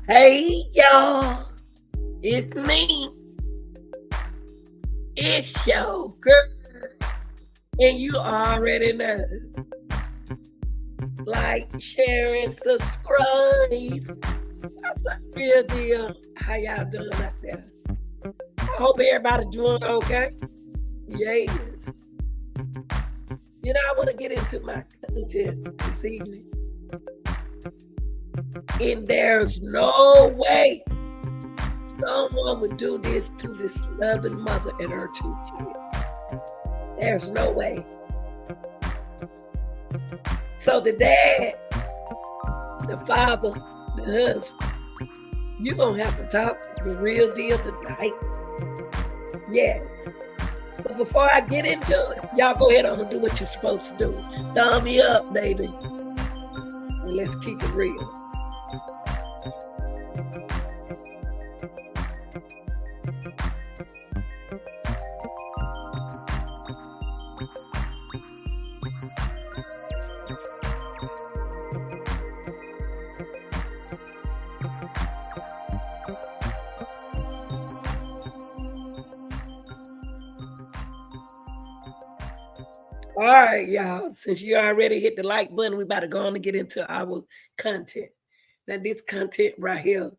Hey y'all, it's me. It's your girl, and you already know. Like, share, and subscribe. That's a real deal. How y'all doing out there? I hope everybody doing okay. Yes. I want to get into my content this evening. And there's no way someone would do this to this loving mother and her 2 kids. There's no way. So the dad, the father, the husband, you're going to have to talk the real deal tonight. Yeah. But before I get into it, y'all go ahead and do what you're supposed to do. Thumb me up, baby. And let's keep it real. All right, y'all. Since you already hit the like button, we about to go on and get into our content. Now, this content right here,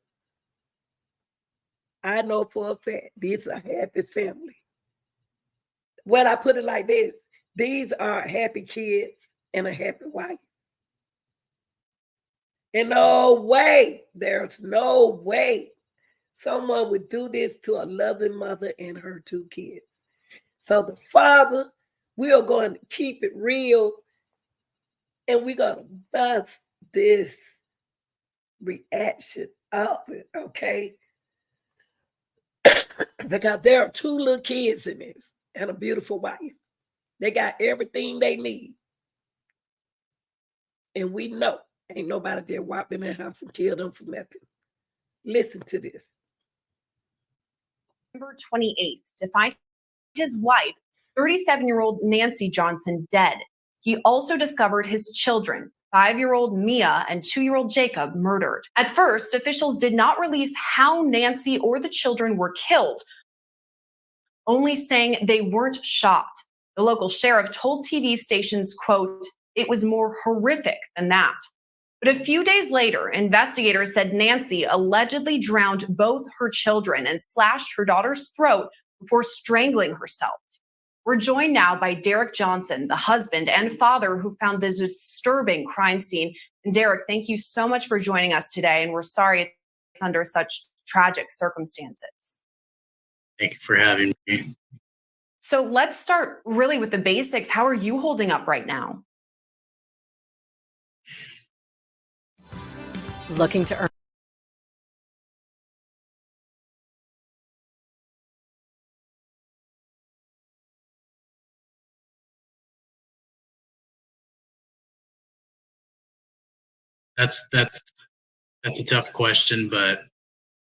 I know for a fact these are happy family. Well, I put it like this: these are happy kids and a happy wife. And no way, there's no way someone would do this to a loving mother and her 2 kids. So the father, we are going to keep it real, and we're going to bust this reaction up, okay? Because there are 2 little kids in this and a beautiful wife. They got everything they need. And we know ain't nobody there walked in their house and killed them for nothing. Listen to this. November 28th to find his wife, 37-year-old Nancy Johnson, dead. He also discovered his children, 5-year-old Mia and 2-year-old Jacob, murdered. At first, officials did not release how Nancy or the children were killed, only saying they weren't shot. The local sheriff told TV stations, quote, "It was more horrific than that." But a few days later, investigators said Nancy allegedly drowned both her children and slashed her daughter's throat before strangling herself. We're joined now by Derek Johnson, the husband and father who found the disturbing crime scene. And Derek, thank you so much for joining us today. And we're sorry it's under such tragic circumstances. Thank you for having me. So let's start really with the basics. How are you holding up right now? Looking to earn. That's a tough question, but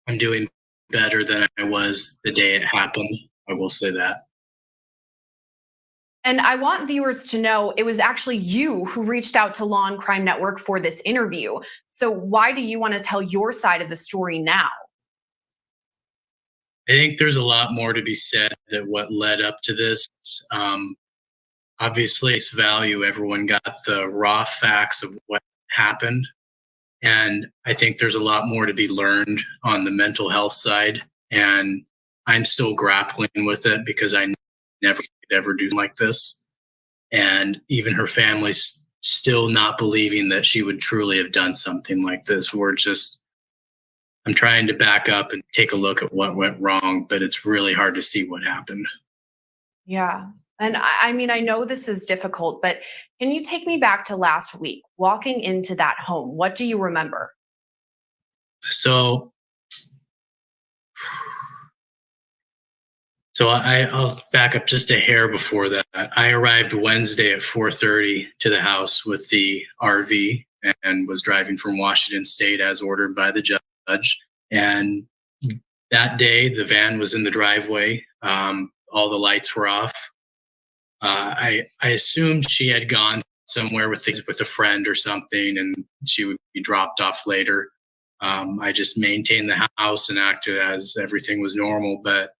I'm doing better than I was the day it happened. I will say that. And I want viewers to know it was actually you who reached out to Law and Crime Network for this interview. So why do you want to tell your side of the story now? I think there's a lot more to be said that what led up to this. Obviously, it's value. Everyone got the raw facts of what happened. And I think there's a lot more to be learned on the mental health side. And I'm still grappling with it because I never could ever do like this. And even her family's still not believing that she would truly have done something like this. I'm trying to back up and take a look at what went wrong, but it's really hard to see what happened. Yeah. And I mean, I know this is difficult, but can you take me back to last week, walking into that home? What do you remember? So I'll back up just a hair before that. I arrived Wednesday at 4:30 to the house with the RV and was driving from Washington State as ordered by the judge. And that day, the van was in the driveway. All the lights were off. I assumed she had gone somewhere with a friend or something, and she would be dropped off later. I just maintained the house and acted as everything was normal. But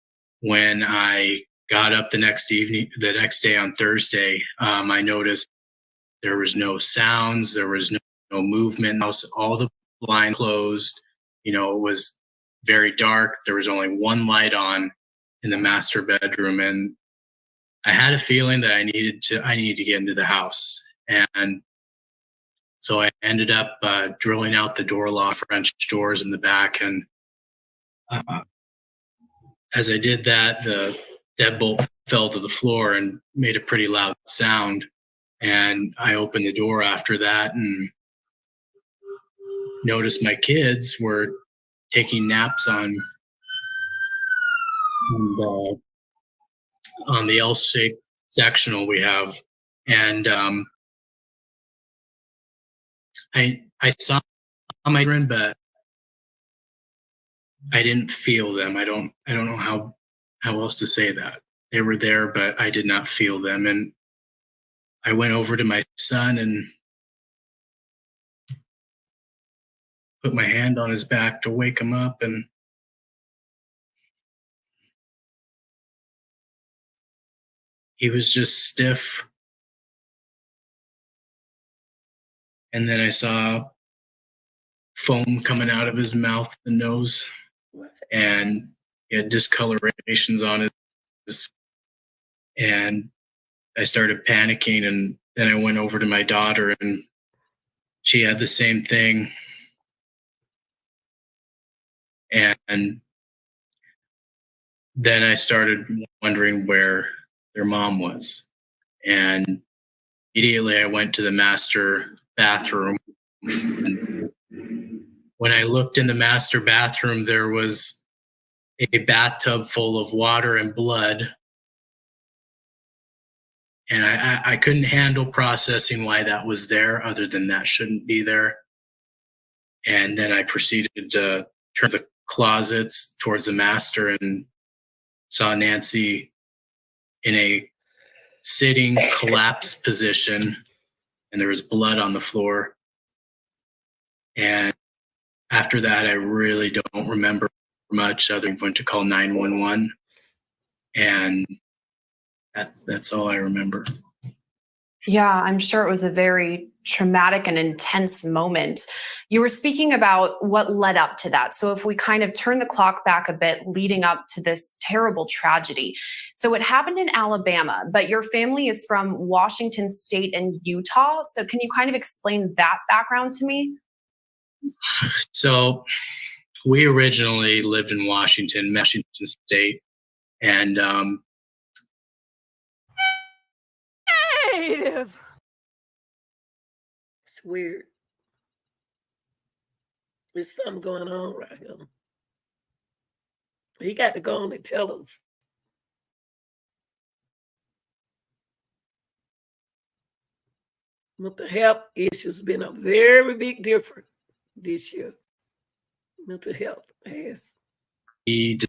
when I got up the next day on Thursday, I noticed there was no sounds, there was no movement. All the blinds closed. It was very dark. There was only one light on in the master bedroom, and I had a feeling that I needed to get into the house. And so I ended up drilling out the door lock, French doors in the back. And as I did that, the deadbolt fell to the floor and made a pretty loud sound. And I opened the door after that and noticed my kids were taking naps on the L-shaped sectional we have. And I saw my friend, but I didn't feel them. I don't know how else to say that. They were there, but I did not feel them. And I went over to my son and put my hand on his back to wake him up, and he was just stiff. And then I saw foam coming out of his mouth and nose, and he had discolorations on his, and I started panicking. And then I went over to my daughter, and she had the same thing. And then I started wondering where their mom was. And immediately I went to the master bathroom. And when I looked in the master bathroom, there was a bathtub full of water and blood. And I couldn't handle processing why that was there, other than that shouldn't be there. And then I proceeded to turn the closets towards the master and saw Nancy in a sitting collapsed position, and there was blood on the floor. And after that, I really don't remember much other than to call 911. And that's all I remember. Yeah, I'm sure it was a very traumatic and intense moment. You were speaking about what led up to that. So if we kind of turn the clock back a bit leading up to this terrible tragedy. So it happened in Alabama, but your family is from Washington State and Utah. So can you kind of explain that background to me? So we originally lived in Washington State, and Native. It's weird. There's something going on right here. He got to go on and tell us. Mental health issues been a very big difference this year. Mental health has. He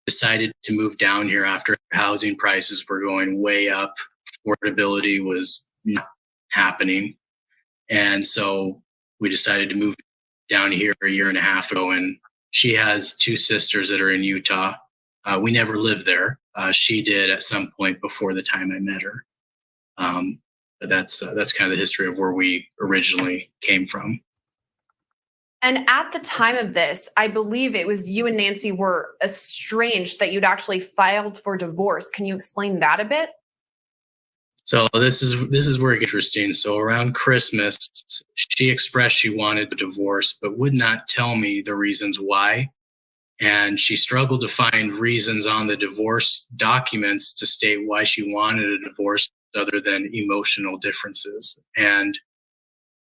decided to move down here after housing prices were going way up. Affordability was not happening. And so we decided to move down here a year and a half ago. And she has two sisters that are in Utah. We never lived there. She did at some point before the time I met her. But that's kind of the history of where we originally came from. And at the time of this, I believe it was you and Nancy were estranged, that you'd actually filed for divorce. Can you explain that a bit? So this is where it gets interesting. So around Christmas, she expressed she wanted a divorce, but would not tell me the reasons why. And she struggled to find reasons on the divorce documents to state why she wanted a divorce other than emotional differences. And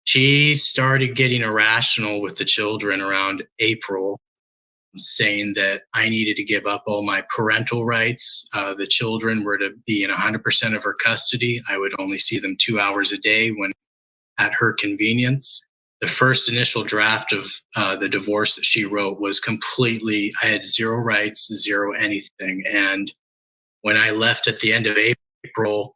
she started getting irrational with the children around April, saying that I needed to give up all my parental rights. The children were to be in 100% of her custody. I would only see them 2 hours a day when at her convenience. The first initial draft of the divorce that she wrote was completely, I had zero rights, zero anything. And when I left at the end of April,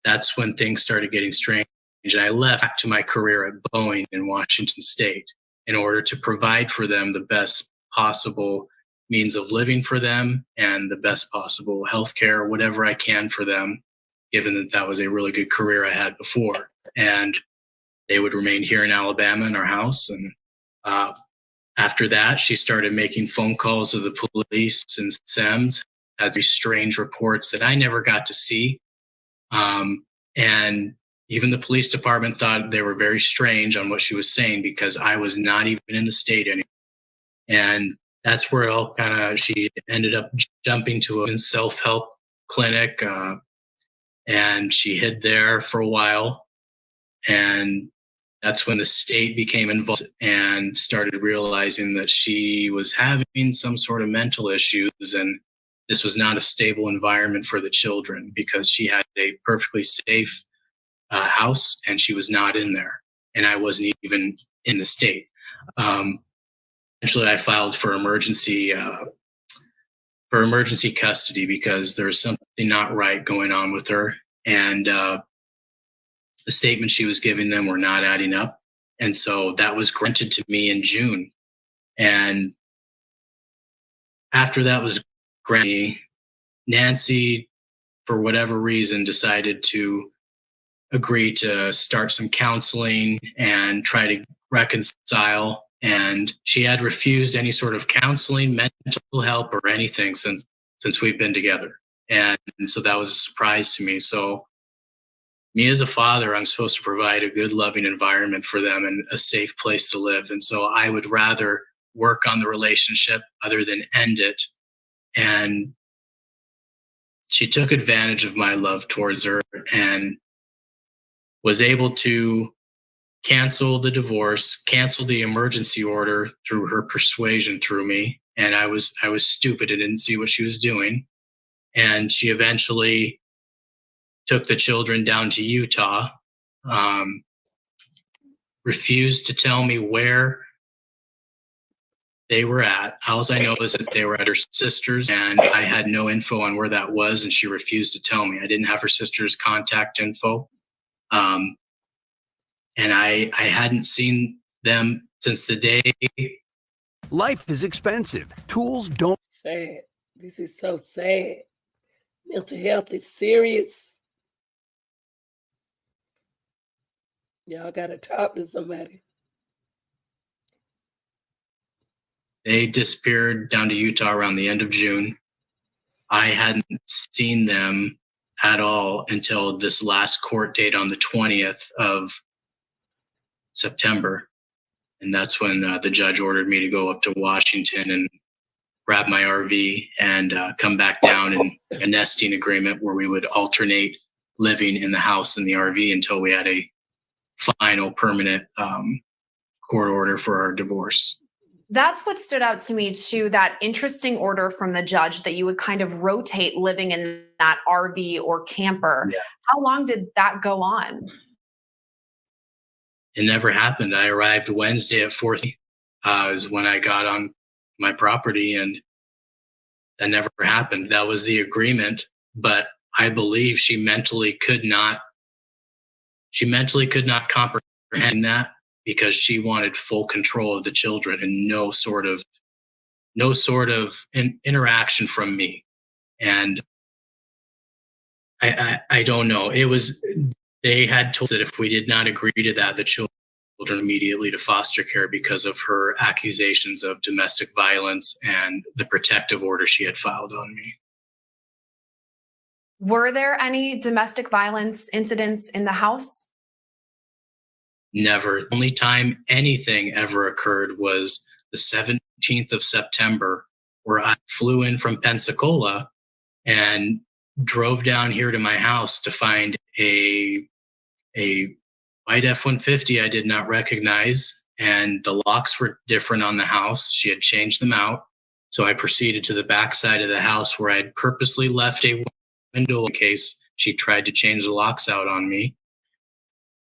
that's when things started getting strange. And I left back to my career at Boeing in Washington State. in order to provide for them the best possible means of living for them and the best possible health care, whatever I can for them, given that that was a really good career I had before. And they would remain here in Alabama in our house. And after that, she started making phone calls to the police and SEMS, had these strange reports that I never got to see. And even the police department thought they were very strange on what she was saying because I was not even in the state anymore. And that's where it all she ended up jumping to a self-help clinic. And she hid there for a while. And that's when the state became involved and started realizing that she was having some sort of mental issues. And this was not a stable environment for the children because she had a perfectly safe house and she was not in there. And I wasn't even in the state. Eventually, I filed for emergency custody because there was something not right going on with her. And the statements she was giving them were not adding up. And so that was granted to me in June. And after that was granted, Nancy, for whatever reason, decided to agree to start some counseling and try to reconcile. And she had refused any sort of counseling, mental help, or anything since we've been together. And so that was a surprise to me. So me as a father, I'm supposed to provide a good, loving environment for them and a safe place to live. And so I would rather work on the relationship other than end it. And she took advantage of my love towards her and was able to cancel the divorce, cancel the emergency order through her persuasion through me. And I was stupid and didn't see what she was doing. And she eventually took the children down to Utah, refused to tell me where they were at. All I know is that they were at her sister's, and I had no info on where that was, and she refused to tell me. I didn't have her sister's contact info. And I hadn't seen them since the day. Life is expensive. Tools don't. Sad. This is so sad. Mental health is serious. Y'all gotta talk to somebody. They disappeared down to Utah around the end of June. I hadn't seen them at all until this last court date on the 20th of September. And that's when the judge ordered me to go up to Washington and grab my RV and come back down in a nesting agreement where we would alternate living in the house and the RV until we had a final permanent court order for our divorce. That's what stood out to me too, that interesting order from the judge that you would kind of rotate living in that RV or camper. Yeah. How long did that go on? It never happened. I arrived Wednesday at 4:30 is when I got on my property, and that never happened. That was the agreement, but I believe she mentally could not comprehend that because she wanted full control of the children and no sort of interaction from me. And I don't know. They had told us that if we did not agree to that, the children immediately to foster care because of her accusations of domestic violence and the protective order she had filed on me. Were there any domestic violence incidents in the house? Never. The only time anything ever occurred was the 17th of September, where I flew in from Pensacola and drove down here to my house to find a white F-150 I did not recognize, and the locks were different on the house. She had changed them out. So I proceeded to the back side of the house where I had purposely left a window in case she tried to change the locks out on me.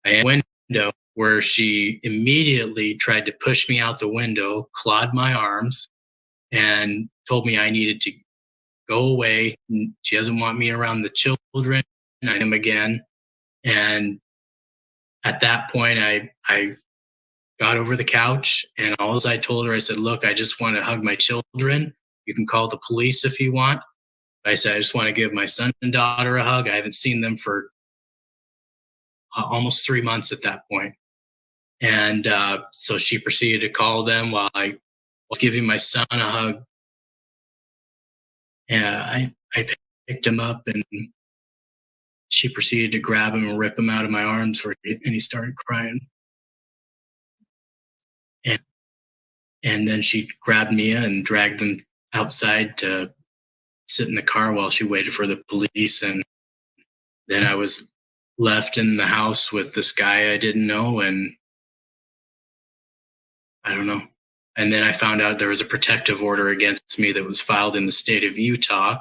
I had a window where she immediately tried to push me out the window, clawed my arms, and told me I needed to go away. She doesn't want me around the children. I am again. And at that point, I got over the couch, and all I told her, I said, look, I just want to hug my children. You can call the police if you want. I said, I just want to give my son and daughter a hug. I haven't seen them for almost 3 months at that point. And so she proceeded to call them while I was giving my son a hug. And I picked him up, and she proceeded to grab him and rip him out of my arms, and he started crying. And then she grabbed Mia and dragged them outside to sit in the car while she waited for the police. And then I was left in the house with this guy I didn't know, and I don't know. And then I found out there was a protective order against me that was filed in the state of Utah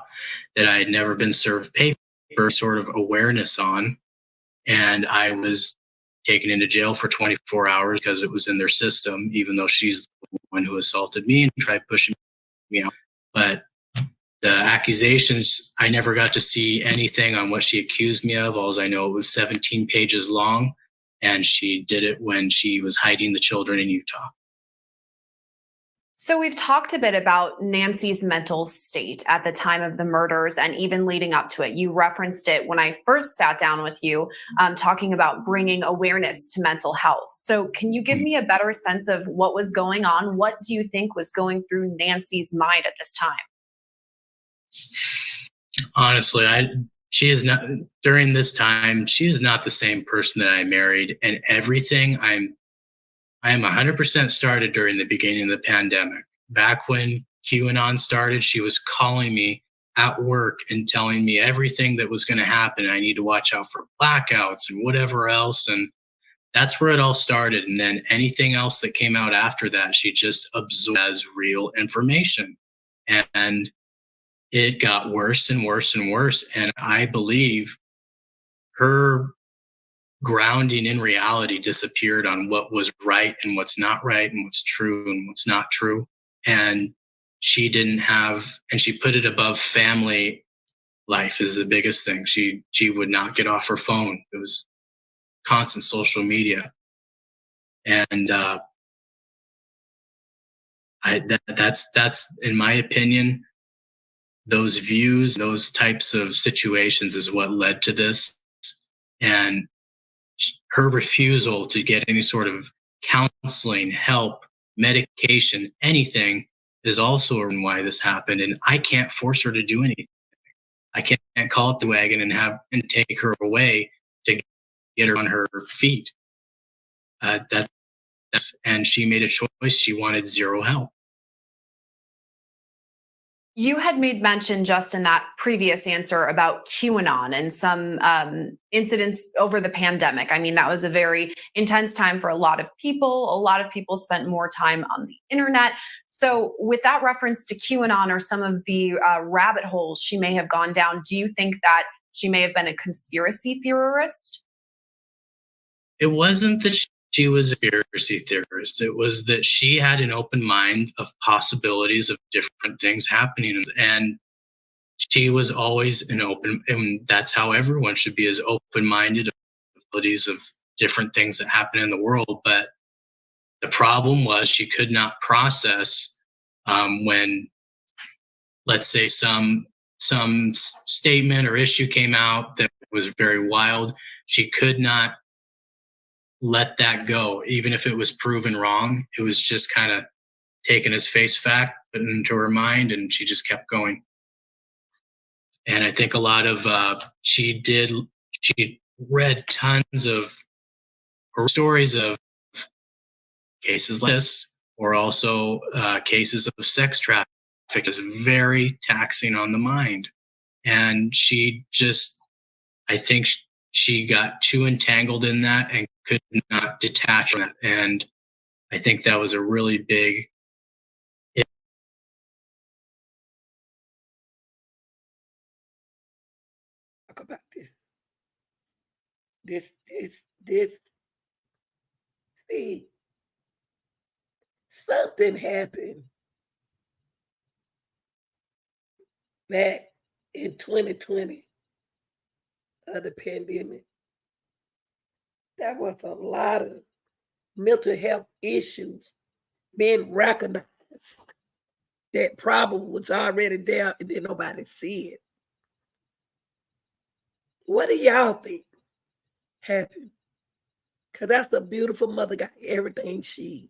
that I had never been served paper sort of awareness on. And I was taken into jail for 24 hours because it was in their system, even though she's the one who assaulted me and tried pushing me out. But the accusations, I never got to see anything on what she accused me of. All I know, it was 17 pages long, and she did it when she was hiding the children in Utah. So we've talked a bit about Nancy's mental state at the time of the murders and even leading up to it. You referenced it when I first sat down with you, talking about bringing awareness to mental health. So can you give me a better sense of what was going on? What do you think was going through Nancy's mind at this time? Honestly, she is not, during this time, she is not the same person that I married, and everything I am 100% started during the beginning of the pandemic. Back when QAnon started, she was calling me at work and telling me everything that was going to happen. I need to watch out for blackouts and whatever else. And that's where it all started. And then anything else that came out after that, she just absorbed as real information. And it got worse and worse and worse. And I believe her grounding in reality disappeared on what was right and what's not right and what's true and what's not true. And she didn't have, and she put it above family life is the biggest thing. She would not get off her phone. It was constant social media. And that's in my opinion, those views, those types of situations is what led to this. And her refusal to get any sort of counseling, help, medication, anything is also a reason why this happened. And I can't force her to do anything. I can't call up the wagon and take her away to get her on her feet. And she made a choice. She wanted zero help. You had made mention just in that previous answer about QAnon and some incidents over the pandemic. I mean, that was a very intense time for a lot of people. A lot of people spent more time on the internet. So with that reference to QAnon or some of the rabbit holes she may have gone down, do you think that she may have been a conspiracy theorist? It wasn't that she was a conspiracy theorist. It was that she had an open mind of possibilities of different things happening. And she was always an open, and that's how everyone should be, as open-minded of possibilities of different things that happen in the world. But the problem was she could not process when, let's say, some statement or issue came out that was very wild. She could not let that go, even if it was proven wrong. It was just kind of taken as face fact, put into her mind, and she just kept going. And I think a lot of she read tons of stories of cases like this, or also cases of sex trafficking. Is very taxing on the mind. And she just, I think she got too entangled in that and could not detach from that. And I think that was a really big. Talk about this. See, something happened back in 2020 of the pandemic. That was a lot of mental health issues being recognized. That problem was already there and then nobody see it. What do y'all think happened? Because that's the beautiful mother got everything she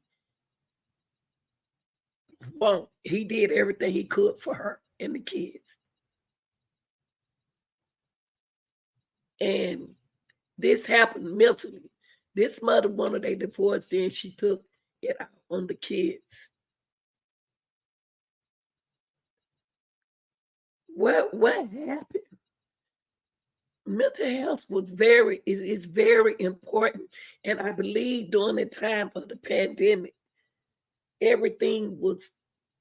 want. He did everything he could for her and the kids. And this happened mentally. This mother wanted a divorce, then she took it out on the kids. What happened? Mental health was is very important. And I believe during the time of the pandemic, everything was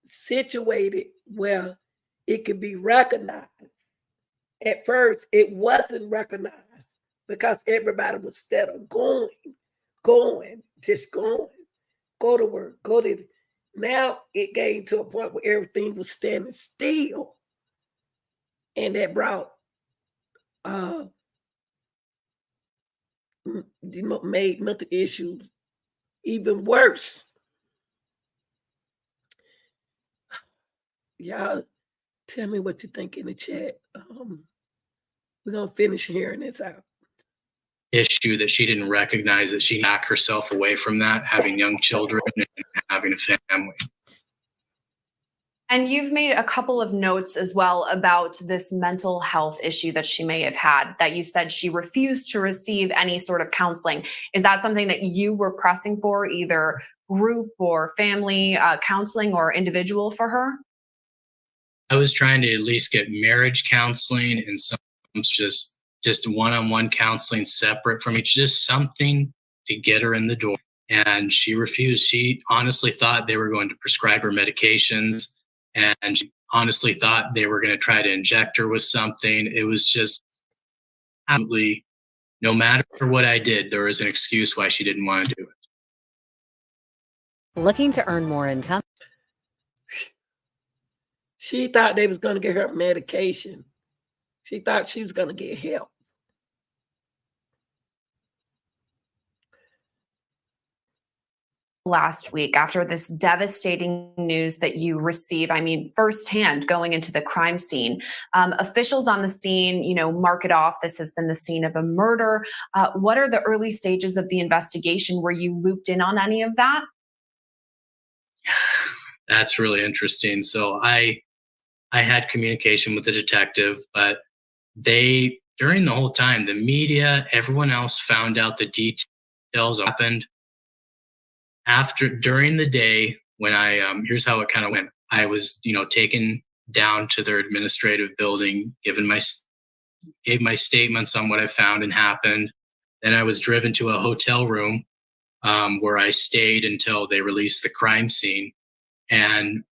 situated where it could be recognized. At first, it wasn't recognized because everybody was instead of going, just going, go to work, go to. Now it came to a point where everything was standing still, and that brought made mental issues even worse. Y'all tell me what you think in the chat. We're gonna finish hearing this out. Issue that she didn't recognize that she knocked herself away from that, having young children and having a family. And you've made a couple of notes as well about this mental health issue that she may have had, that you said she refused to receive any sort of counseling. Is that something that you were pressing for, either group or family counseling or individual for her? I was trying to at least get marriage counseling and some just one-on-one counseling separate from each, just something to get her in the door. And she refused. She honestly thought they were going to prescribe her medications, and she honestly thought they were going to try to inject her with something. It was just absolutely, no matter what I did, there was an excuse why she didn't want to do it. Looking to earn more income? She thought they was going to get her medication. She thought she was going to get help. Last week, after this devastating news that you receive, I mean, firsthand going into the crime scene, officials on the scene, mark it off. This has been the scene of a murder. What are the early stages of the investigation? Were you looped in on any of that? That's really interesting. So I had communication with the detective, but during the whole time, the media, everyone else found out the details happened. During the day when here's how it kind of went. I was, taken down to their administrative building, gave my statements on what I found and happened. Then I was driven to a hotel room where I stayed until they released the crime scene. And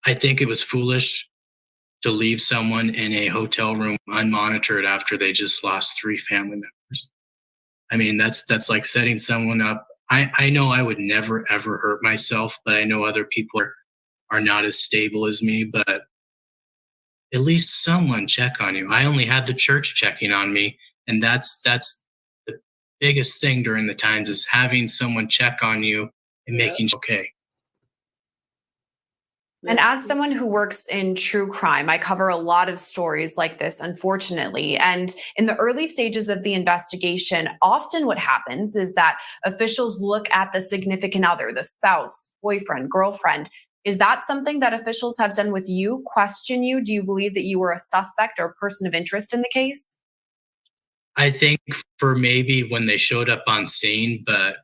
I think it was foolish to leave someone in a hotel room unmonitored after they just lost 3 family members. I mean, that's like setting someone up. I know I would never, ever hurt myself, but I know other people are not as stable as me, but at least someone check on you. I only had the church checking on me, and that's the biggest thing during the times is having someone check on you and making you okay. And as someone who works in true crime, I cover a lot of stories like this, unfortunately. And in the early stages of the investigation, often what happens is that officials look at the significant other, the spouse, boyfriend, girlfriend. Is that something that officials have done with you? Question you? Do you believe that you were a suspect or a person of interest in the case? I think for maybe when they showed up on scene, but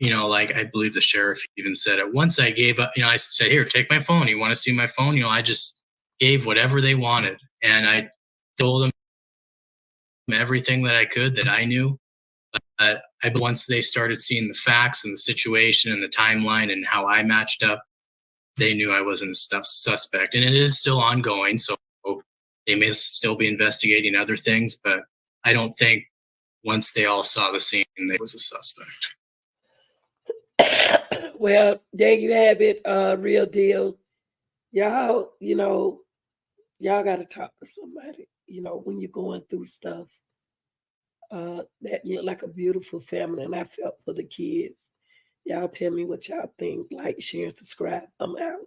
like I believe the sheriff even said it. Once I gave up, I said, here, take my phone. You want to see my phone? I just gave whatever they wanted. And I told them everything that I could that I knew. But once they started seeing the facts and the situation and the timeline and how I matched up, they knew I wasn't a suspect. And it is still ongoing. So they may still be investigating other things. But I don't think once they all saw the scene, they was a suspect. Well, there you have it, Real Deal. Y'all, y'all got to talk to somebody, when you're going through stuff. That looked like a beautiful family, and I felt for the kids. Y'all tell me what y'all think. Like, share, and subscribe. I'm out.